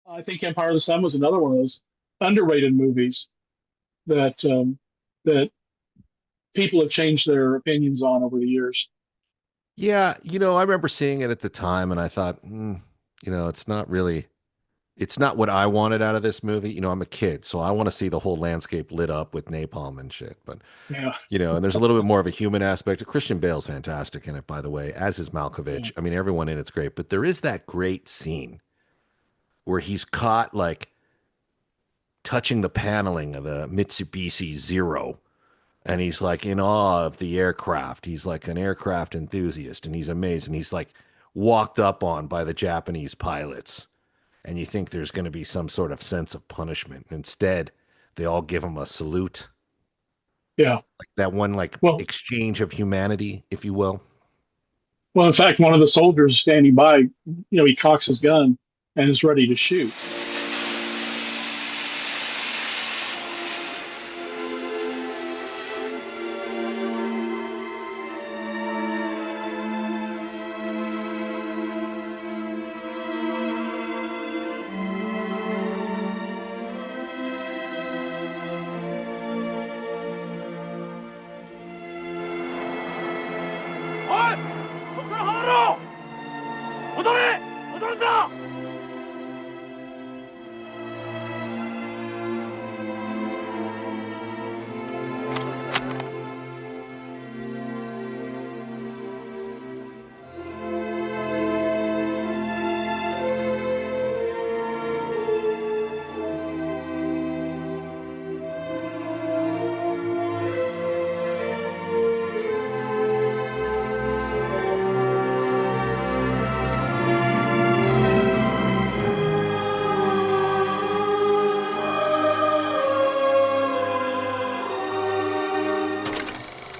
I think Empire of the Sun was another one of those underrated movies that that people have changed their opinions on over the years. Yeah, I remember seeing it at the time and I thought, it's not what I wanted out of this movie. I'm a kid, so I want to see the whole landscape lit up with napalm and shit. But, Yeah, and there's a little bit more of a human aspect. Christian Bale's fantastic in it, by the way, as is yeah, Malkovich. I mean, everyone in it's great, but there is that great scene where he's caught like touching the paneling of the Mitsubishi Zero. And he's like in awe of the aircraft. He's like an aircraft enthusiast and he's amazed. And he's like walked up on by the Japanese pilots. And you think there's going to be some sort of sense of punishment. Instead, they all give him a salute. yeah. Like that one, like Well, exchange of humanity, if you will. well, in fact, one of the soldiers standing by, he cocks his gun and is ready to shoot.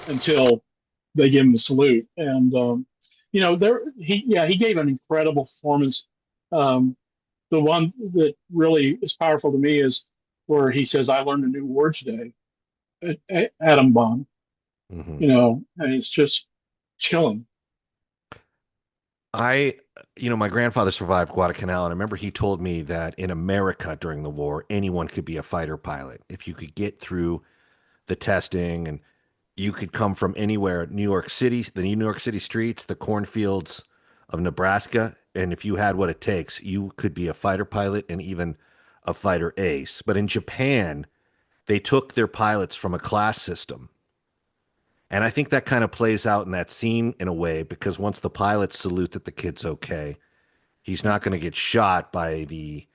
Until they give him the salute. And he gave an incredible performance. Um, the one that really is powerful to me is where he says, "I learned a new word today, atom bomb." Hmm. And it's just chilling. I, my grandfather survived Guadalcanal, and I remember he told me that in America during the war, anyone could be a fighter pilot if you could get through the testing and you could come from anywhere, New York City, the New York City streets, the cornfields of Nebraska, and if you had what it takes, you could be a fighter pilot and even a fighter ace. But in Japan, they took their pilots from a class system. And I think that kind of plays out in that scene in a way because once the pilots salute that the kid's okay, he's Yeah, not going to get shot by the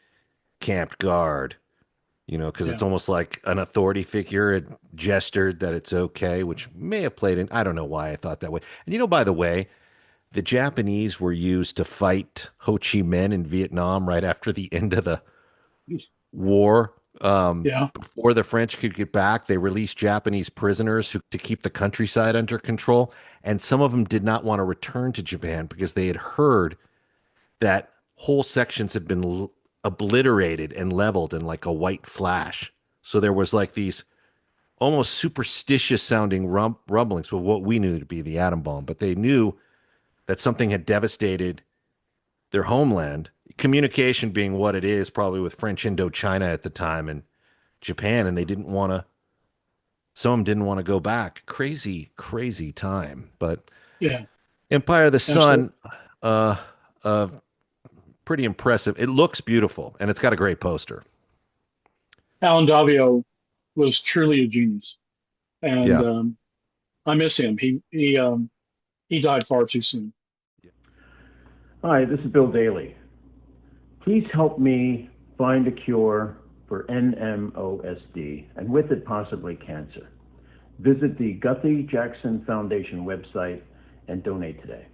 camped guard, because yeah, it's almost like an authority figure had gestured that it's okay, which may have played in. I don't know why I thought that way. And by the way, the Japanese were used to fight Ho Chi Minh in Vietnam right after the end of the war. yeah, Before the French could get back, they released Japanese prisoners to keep the countryside under control. And some of them did not want to return to Japan because they had heard that whole sections had been obliterated and leveled in like a white flash. So there was like these almost superstitious sounding rumblings of what we knew to be the atom bomb, but they knew that something had devastated their homeland. Communication being what it is, probably with French Indochina at the time and Japan, and they didn't want to. Some of them didn't want to go back. Crazy, crazy time. But yeah, Empire of the absolutely. Sun, uh, uh, pretty impressive. It looks beautiful, and it's got a great poster. Alan Davio was truly a genius, and Yeah. I miss him. He died far too soon. Hi, this is Bill Daly. Please help me find a cure for NMOSD and with it possibly cancer. Visit the Guthrie Jackson Foundation website and donate today.